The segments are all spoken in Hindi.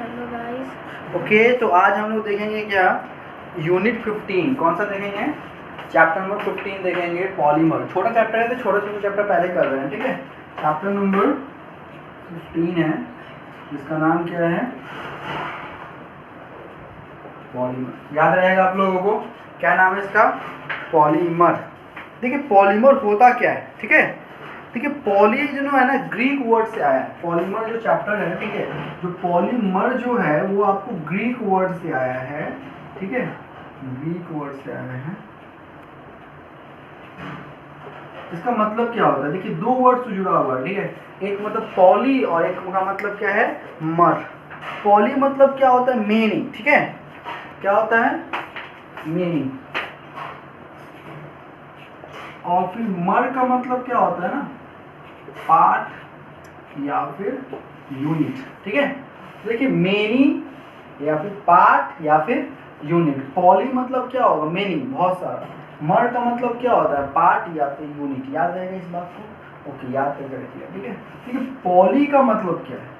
Hello guys. ओके, तो आज हम लोग देखेंगे क्या, यूनिट 15। कौन सा देखेंगे? चैप्टर नंबर 15 देखेंगे, पॉलीमर। छोटा चैप्टर है तो छोटे छोटे चैप्टर पहले कर रहे हैं, ठीक है। चैप्टर नंबर 15 है, जिसका नाम क्या है? पॉलीमर। याद रहेगा आप लोगों को, क्या नाम है इसका? पॉलीमर। देखिए पॉलीमर होता क्या है, ठीक है। देखिए पॉली जो है ना, ग्रीक वर्ड से आया है। पॉलीमर जो चैप्टर है, ठीक है, जो पॉलीमर जो है वो आपको ग्रीक वर्ड से आया है, ठीक है, ग्रीक वर्ड से आया है। इसका मतलब क्या होता है? देखिए दो वर्ड से जुड़ा हुआ है, ठीक है। एक मतलब पॉली और एक का मतलब क्या है? मर। पॉली मतलब क्या होता है? मेनी, ठीक है। क्या होता है? मेनी। और फिर मर का मतलब क्या होता है ना? पार्ट या फिर यूनिट, ठीक है। देखिए मेनी या फिर पार्ट या फिर यूनिट। पॉली मतलब क्या होगा? मेनी, बहुत सारा। मर का मतलब क्या होता है? पार्ट या फिर यूनिट। याद रहेगा इस बात को? ओके, याद करके रखिए, ठीक है। ठीक है, पॉली का मतलब क्या है?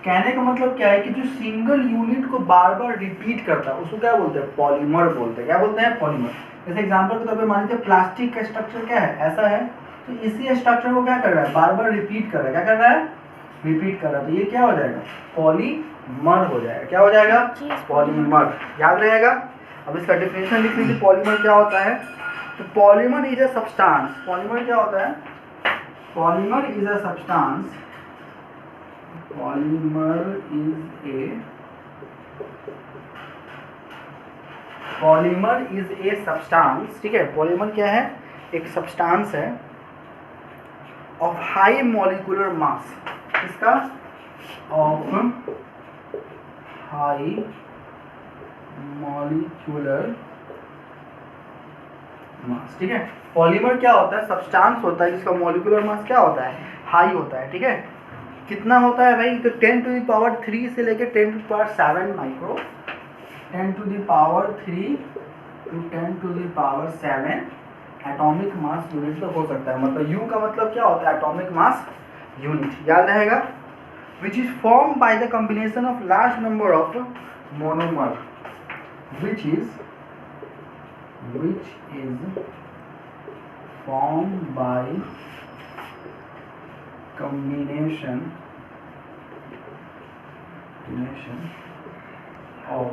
कहने का मतलब क्या है कि जो सिंगल यूनिट को बार बार रिपीट करता है उसको क्या बोलते हैं? पॉलीमर बोलते हैं। क्या बोलते हैं? पॉलीमर। जैसे एग्जांपल के तौर पे मान लीजिए प्लास्टिक का स्ट्रक्चर क्या है, ऐसा है, तो इसी स्ट्रक्चर को क्या कर रहा है? बार बार रिपीट कर रहा है। क्या कर रहा है? रिपीट कर रहा है। तो ये क्या हो जाएगा? पॉलीमर हो जाएगा। क्या हो जाएगा? पॉलीमर। याद रहेगा। अब इसका डेफिनेशन लिख लीजिए, पॉलीमर क्या होता है। तो polymer is a substance. Polymer क्या होता है? Polymer is a substance. Polymer is a substance, ठीक है। पॉलीमर क्या है? एक सब्सटेंस है ऑफ हाई मॉलिक्यूलर मास। इसका ऑफ हाई मॉलिक्यूलर मास, ठीक है। पॉलीमर क्या होता है? सब्सटेंस होता है जिसका मॉलिक्यूलर मास क्या होता है? हाई होता है, ठीक है। कितना होता है भाई? तो 10⁻³ से लेकर 10⁻7 micro, 10⁻³ to 10⁻7 atomic mass unit तक हो सकता है। मतलब यू का मतलब क्या होता है? Atomic mass unit. याद रहेगा। Which is form by the combination of large number of monomer, which is formed by combination of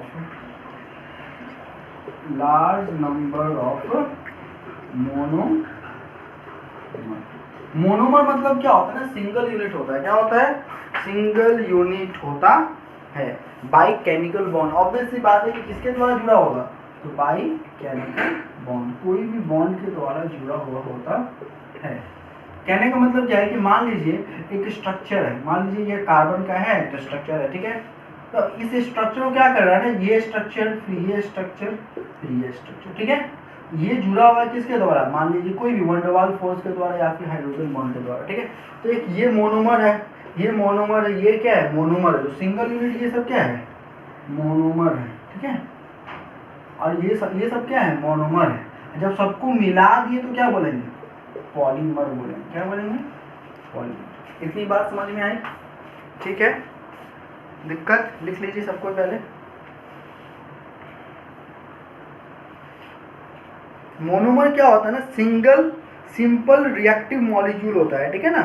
large number of monomer। Monomer मतलब क्या होता है ना? सिंगल यूनिट होता है। क्या होता है? सिंगल यूनिट होता है। By chemical bond. ऑब्वियस सी बात है कि किसके द्वारा जुड़ा होगा? तो बाई केमिकल बॉन्ड, कोई भी बॉन्ड के द्वारा जुड़ा हुआ होता है। कहने का मतलब क्या है कि मान लीजिए एक स्ट्रक्चर है, मान लीजिए ये कार्बन का है तो स्ट्रक्चर है, ठीक है। तो इस स्ट्रक्चर को क्या कर रहा है ना? ये स्ट्रक्चर फिर ये स्ट्रक्चर फिर ये स्ट्रक्चर, ठीक है। ये जुड़ा हुआ है किसके द्वारा? मान लीजिए कोई भी वंडरवाल फोर्स के द्वारा या फिर हाइड्रोजन बॉन्ड के द्वारा, ठीक है। तो एक ये मोनोमर है, ये मोनोमर है, ये क्या है? मोनोमर है। जो सिंगल यूनिट ये सब क्या है? मोनोमर है, ठीक है। और ये सब क्या है? मोनोमर है। जब सबको मिला दिए तो क्या बोलेंगे? पॉलीमर बोलेंगे। क्या बोलेंगे? पॉलीमर। इतनी बात समझ में आई? ठीक है। दिक्कत लिख लीजिए सबको पहले। मोनोमर क्या होता है ना? सिंगल सिंपल रिएक्टिव मॉलिक्यूल होता है, ठीक है ना।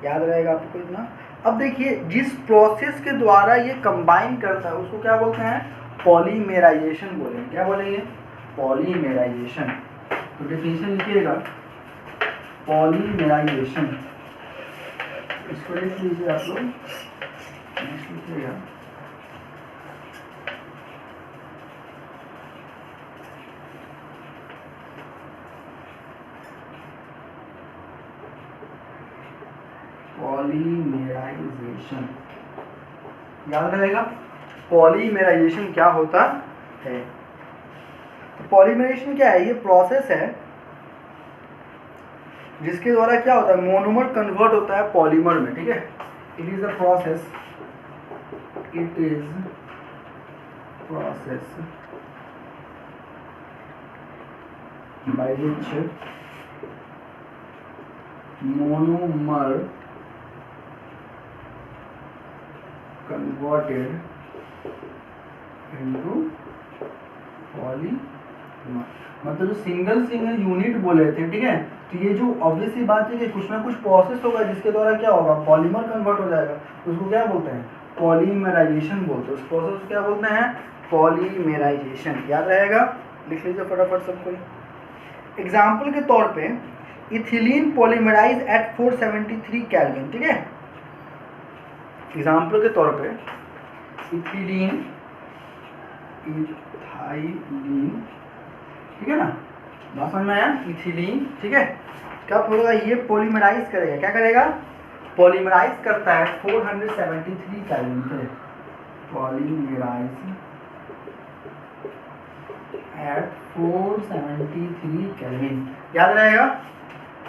याद रहेगा आपको इतना। अब देखिए जिस प्रोसेस के द्वारा ये कंबाइन करता है उसको क्या बोलते हैं? पॉलीमेराइजेशन बोलेंगे। क्या बोलेंगे? पॉलीमेराइजेशन। तो डेफिनेशन लिखिएगा, पॉलीमेराइजेशन। इसको लिख लीजिए आप लोग, लिखिएगा पॉलीमेराइजेशन। याद रहेगा पॉलीमेराइजेशन क्या होता है। तो पॉलीमेराइजेशन क्या है? ये प्रोसेस है जिसके द्वारा क्या होता है? मोनोमर कन्वर्ट होता है पॉलीमर में, ठीक है। It is a process, it is process by which monomer converted into polymer, मतलब जो सिंगल यूनिट बोले थे, ठीक है। तो ये जो ऑब्वियस सी बात है कि कुछ ना कुछ प्रोसेस होगा जिसके द्वारा क्या होगा, पॉलीमर कन्वर्ट हो जाएगा। उसको क्या बोलते हैं, पॉलीमराइजेशन बोलते हैं। उस प्रोसेस को क्या बोलते हैं, पॉलीमराइजेशन। याद रहेगा, लिख लीजिए फटाफट सब कोई। एग्जाम्पल के तौर पे इथिलीन पॉलीमराइज एट 473 केल्विन, ठीक है। एग्जाम्पल के तौर पे इथिलीन, इथाइलीन, ठीक है ना, बात समझ में आया, इथिलीन, ठीक है। कब होगा ये पॉलीमराइज करेगा, क्या करेगा, पॉलीमराइज करता है 473 केल्विन पे, पॉलीमराइज एट 473 केल्विन। याद रहेगा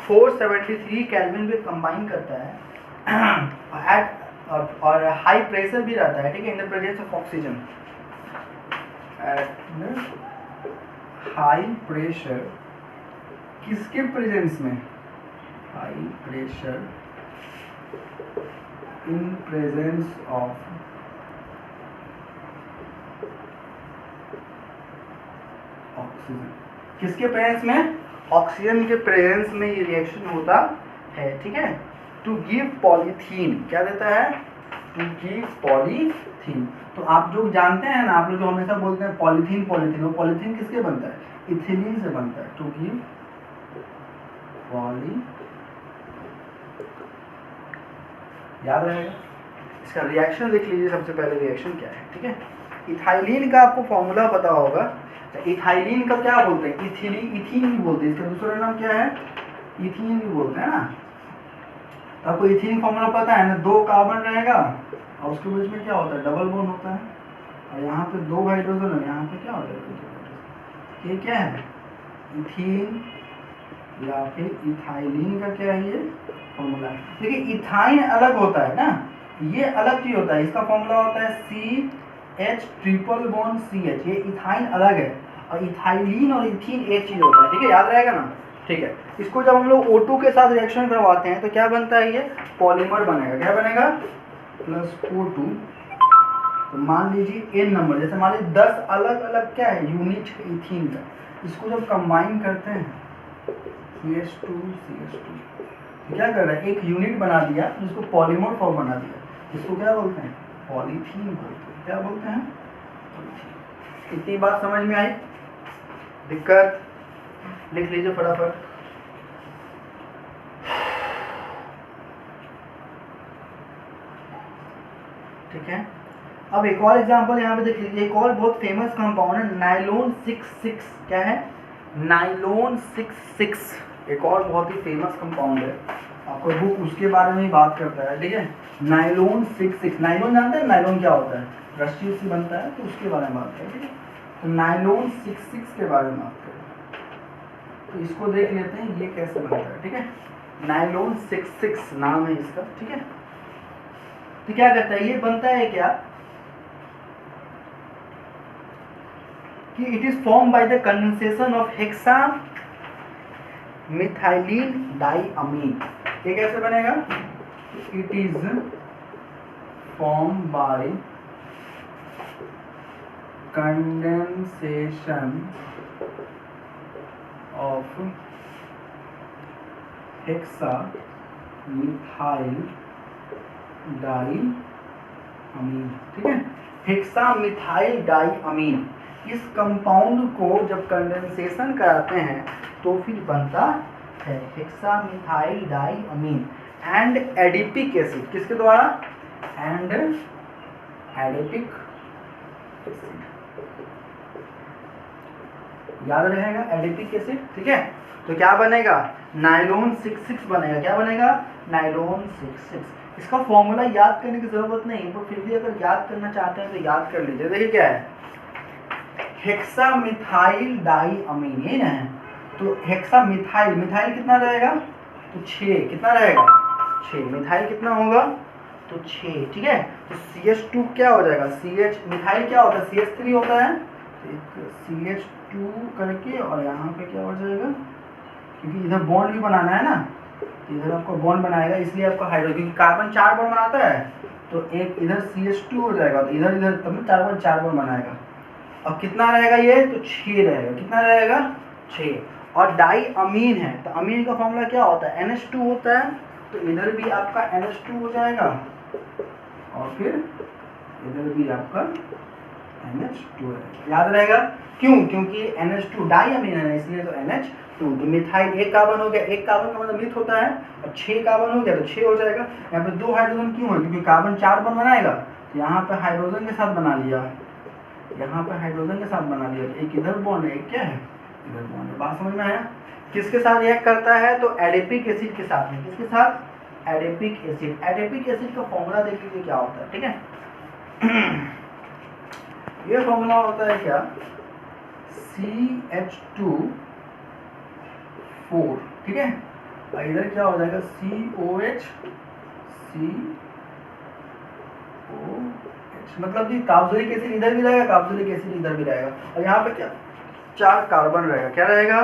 473 केल्विन पे कंबाइन करता है एट, और हाई प्रेशर भी रहता है, ठीक है, in the presence of oxygen, at high pressure, किसके प्रेजेंस में, high pressure in presence of oxygen, किसके प्रेजेंस में, ऑक्सीजन के प्रेजेंस में ये रिएक्शन होता है, ठीक है। टू गिव पॉलीथीन, क्या देता है, टू गिव पॉलीथीन। तो आप जो जानते हैं ना, आप लोग जो हमेशा बोलते हैं पॉलीथीन पॉलीथीन, वो पॉलीथीन किसके बनता है, इथिलीन से बनता है। टू गिव पॉली, याद रहेगा। इसका रिएक्शन लिख लीजिए, सबसे पहले रिएक्शन क्या है, ठीक है। इथाइलीन का आपको फॉर्मूला पता होगा। इथाइलीन का क्या बोलते हैं, इथीन भी बोलते हैं, इसका दूसरा नाम क्या है, इथीन भी बोलते हैं ना। तो आपको इथीन फॉर्मूला पता है ना, 2 कार्बन रहेगा और उसके बीच में क्या होता है, डबल बॉन्ड होता है, और यहाँ पे 2 हाइड्रोजन है, यहाँ पे क्या हो जाएगा, ये क्या है, इथीन या फिर इथाइलीन का क्या है ये फॉर्मूला है। देखिए इथाइन अलग होता है ना, ये अलग चीज होता है, इसका फॉर्मूला होता है CH ट्रिपल बॉन्ड CH, ये इथाइन अलग है, और इथाइलीन और इथीन एक चीज होता है, ठीक है, याद रहेगा ना, ठीक है। इसको जब हम लोग O2 के साथ रिएक्शन करवाते हैं तो क्या बनता है, ये पॉलीमर बनेगा, क्या बनेगा, प्लस O2। तो मान लीजिए n नंबर, जैसे मान लीजिए 10 अलग अलग क्या है यूनिट इथीन का, इसको जब कंबाइन करते हैं CH2 क्या कर रहा है, एक यूनिट बना दिया जिसको पॉलीमर फॉर्म बना दिया, इसको क्या बोलते हैं, पॉलीथीन बोलते हैं। क्या बोलते हैं, पॉलीथीन। इतनी बात समझ में आई, दिक्कत, लिख लीजिए फटाफट। ठीक है, अब एक और एग्जांपल यहाँ पे देख लीजिए, एक और बहुत फेमस कंपाउंड है नाइलोन 66, क्या है, नाइलोन 66, एक और बहुत ही फेमस कंपाउंड है, आपको बुक उसके बारे में ही बात करता है, ठीक है। नाइलोन 66, नाइलोन जानते हैं नाइलोन क्या होता है, रस्सी से बनता है, तो उसके बारे में बात करें, ठीक है। तो नाइलोन 66 के बारे में बात करें, तो इसको देख लेते हैं ये कैसे बनता है, ठीक है। नाइलोन 66 नाम है इसका, ठीक है। तो क्या करता है, ये बनता है क्या कि it is form by the condensation of hexa methylene diamine. ये कैसे बनेगा, it is form by condensation of hexa methyl diamine, ठीक है। हेक्सा मिथाइल डाइअमीन, इस कंपाउंड को जब कंडेंसेशन कराते हैं तो फिर बनता है hexa methyl diamine and adipic acid, किसके द्वारा, एंड एडिपिक एसिड, याद रहेगा एडिपिक एसिड, ठीक है। तो क्या बनेगा, नाइलोन 66 बनेगा, क्या बनेगा, नाइलोन 66। इसका फॉर्मूला याद करने की जरूरत नहीं, पर फिर भी अगर याद करना चाहते हैं तो याद कर लीजिए। देखिए क्या है, हेक्सा मिथाइल डाइअमीन, ये ना है, तो हेक्सा मिथाइल, मिथाइल कितना रहेगा, तो 6, कितना रहेगा, 6, मिथाइल कितना होगा, तो 6, ठीक है। तो CH2 क्या हो जाएगा, CH, मिथाइल क्या होता है, CH3 होता है, तो एक CH2 करके और यहाँ पे क्या हो जाएगा, क्योंकि इधर बॉन्ड भी बनाना है ना, इधर आपको बॉन्ड बनाएगा, इसलिए आपको हाइड्रोजन, क्योंकि कार्बन 4 बॉन्ड बनाता है तो एक इधर CH2 हो जाएगा, तो इधर इधर तब कार्बन 4 बॉन्ड बनाएगा। अब कितना रहेगा ये, तो 6 रहेगा। कितना रहेगा, 6। और डाई अमीन है तो अमीन का फॉर्मूला क्या होता है, NH2 होता है, तो इधर भी आपका NH2 हो जाएगा और फिर इधर भी आपका NH2 रहेगा। याद रहेगा क्यों, क्योंकि NH2 डाई अमीन है इसलिए तो NH2। तो मिथाइल एक कार्बन हो गया, एक कार्बन का मतलब मिथ होता है, और 6 कार्बन हो गया तो 6 हो जाएगा। यहाँ पे 2 हाइड्रोजन क्यों है, क्योंकि कार्बन 4 बॉन्ड बनाएगा, तो यहाँ पे हाइड्रोजन के साथ बना लिया, यहाँ पे हाइड्रोजन के साथ बना लिया, एक इधर बॉन्ड है, एक क्या है, इधर बॉन्ड है। बात समझ में आया। किसके साथ रिएक्ट करता है, तो एडिपिक एसिड के साथ में। किसके साथ, एडिपिक एसिड। एडिपिक एसिड का फॉर्मूला देख लीजिए क्या होता है, ठीक है। ये फॉर्मूला होता है क्या, CH2 4, ठीक है। और इधर क्या हो जाएगा, COH, मतलब कि कार्बोक्सिलिक एसिड इधर भी रहेगा, कार्बोक्सिलिक एसिड इधर भी रहेगा, और यहाँ पे क्या 4 कार्बन रहेगा। क्या रहेगा,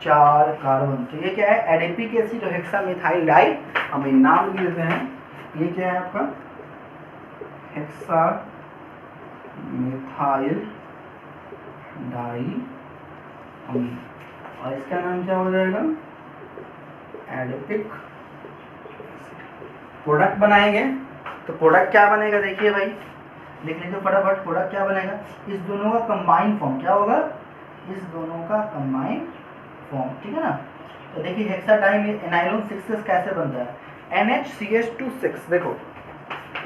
4 कार्बन। तो ये क्या है, एडिपिक एसिड और हेक्सामिथाइल डाई अमीन। नाम लिख देते हैं, ये क्या है आपका हेक्सामिथाइल डाई अमीन, और इसका नाम क्या हो जाएगा, एडिपिक। प्रोडक्ट बनाएंगे तो प्रोडक्ट क्या बनेगा, देखिए भाई लिख लीजिए फटाफट। प्रोडक्ट क्या बनेगा, इस दोनों का कंबाइंड फॉर्म क्या होगा, इस दोनों का कंबाइंड फॉर्म, ठीक है ना। तो देखिए हेक्साडाई एनाइलोन 6 कैसे बनता है, NHCH2 6। देखो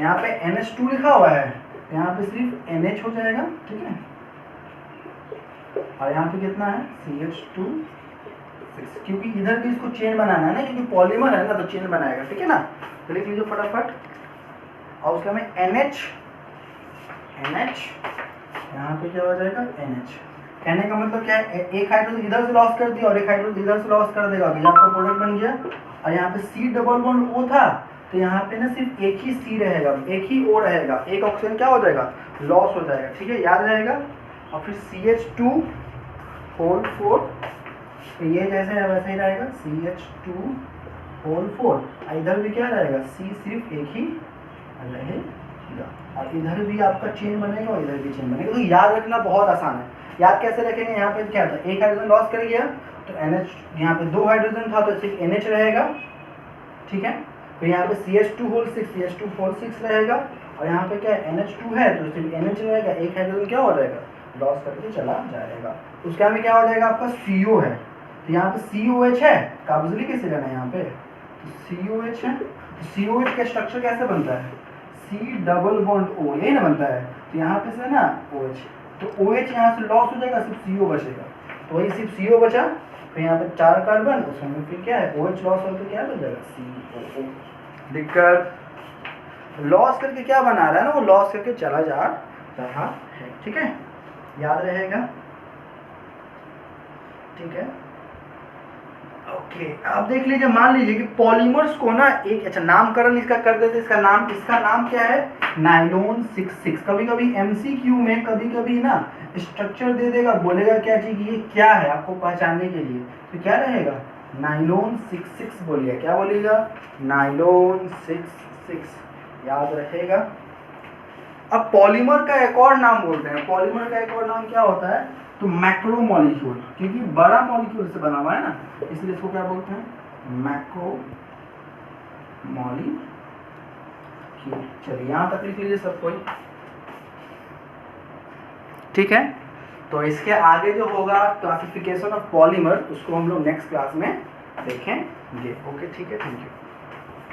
यहाँ पे NH2 लिखा हुआ है, यहाँ पे सिर्फ NH हो जाएगा, ठीक है। और यहाँ पे कितना है, CH2 6, क्योंकि इधर भी इसको चेन बनाना है ना, क्योंकि पॉलीमर है ना तो चेन बनाएगा, ठीक है ना। तो लिख लीजिए फटाफट। और उसके में NH यहाँ पे क्या हो जाएगा, NH। कहने का मतलब क्या है, एक हाइड्रोजन इधर से लॉस कर दिया और एक हाइड्रोजन इधर से लॉस कर देगा, तो ये आपका प्रोडक्ट बन गया। और यहाँ पे C डबल बॉन्ड O था, तो यहाँ पे ना सिर्फ एक ही C रहेगा, एक ही O रहेगा, एक ऑक्सीजन क्या हो जाएगा, लॉस हो जाएगा, ठीक है, याद रहेगा। और फिर CH2 होल 4, तो ये जैसे है वैसे ही रहेगा, CH2 होल 4। इधर भी क्या रहेगा, C सिर्फ एक ही रहेगा, और इधर भी आपका चेन बनेगा और इधर भी चेन बनेगा। तो याद रखना बहुत आसान है। याद कैसे रखेंगे, यहाँ पे क्या था, एक हाइड्रोजन लॉस कर गया तो NH, यहाँ पे 2 हाइड्रोजन था तो सिर्फ NH रहेगा, ठीक है। फिर यहाँ पे CH2 होल 6 रहेगा, और यहाँ पे क्या है, NH2 है तो सिर्फ NH रहेगा, एक हाइड्रोजन क्या हो जाएगा, लॉस करके चला जाएगा। उसके में क्या हो जाएगा, आपका CO है, तो यहाँ पे COH है, कार्बोक्सिलिक एसिड है ना यहाँ पे, तो COH है। तो COH का स्ट्रक्चर कैसे बनता है, C डबल बॉन्ड O, यही ना बनता है। तो यहाँ पे से ना OH, तो OH यहाँ से लॉस हो जाएगा, सिर्फ CO बचेगा, तो वही सिर्फ CO बचा। फिर यहाँ पे 4 कार्बन, उसमें फिर क्या है, OH लॉस होकर क्या बन जाएगा, COO। दिक्कत, लॉस करके क्या बना रहा है ना, वो लॉस करके चला जा रहा है, ठीक है, याद रहेगा, ठीक है। ओके, अब देख लीजिए, मान लीजिए कि पॉलीमर्स को ना एक, अच्छा नामकरण इसका कर देते, इसका नाम क्या है, नाइलॉन 6। कभी कभी MCQ में कभी कभी ना स्ट्रक्चर दे देगा, बोलेगा क्या चीज, ये क्या है आपको पहचानने के लिए, तो क्या रहेगा, नाइलॉन 6 बोलिए, क्या बोलिएगा, नाइलॉन 6, याद रहेगा। अब पॉलीमर का एक और नाम बोलते हैं, पॉलीमर का एक और नाम क्या होता है, तो मैक्रोमोलिक्यूल, क्योंकि बड़ा मॉलिक्यूल से बना हुआ है ना, इसलिए इसको क्या बोलते हैं, मैक्रोमोलिक्यूल। चलिए यहाँ तक लिख लीजिए सब कोई, ठीक है। तो इसके आगे जो होगा क्लासिफिकेशन ऑफ पॉलीमर, उसको हम लोग नेक्स्ट क्लास में देखेंगे। ओके, ठीक है, थैंक यू।